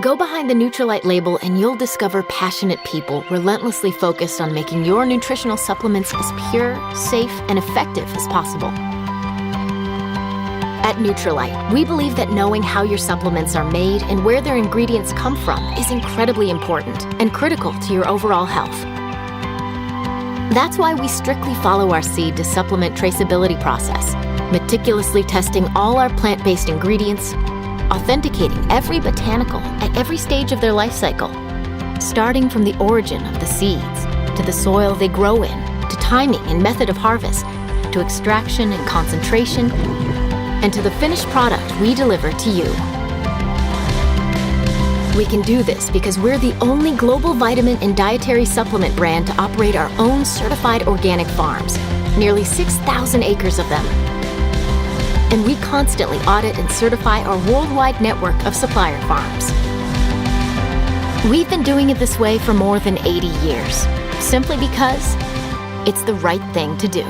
Go behind the Nutrilite label and you'll discover passionate people relentlessly focused on making your nutritional supplements as pure, safe, and effective as possible. At Nutrilite, we believe that knowing how your supplements are made and where their ingredients come from is incredibly important and critical to your overall health. That's why we strictly follow our seed to supplement traceability process, meticulously testing all our plant-based ingredients, authenticating every botanical at every stage of their life cycle, starting from the origin of the seeds, to the soil they grow in, to timing and method of harvest, to extraction and concentration, and to the finished product we deliver to you. We can do this because we're the only global vitamin and dietary supplement brand to operate our own certified organic farms, nearly 6,000 acres of them. And we constantly audit and certify our worldwide network of supplier farms. We've been doing it this way for more than 80 years, simply because it's the right thing to do.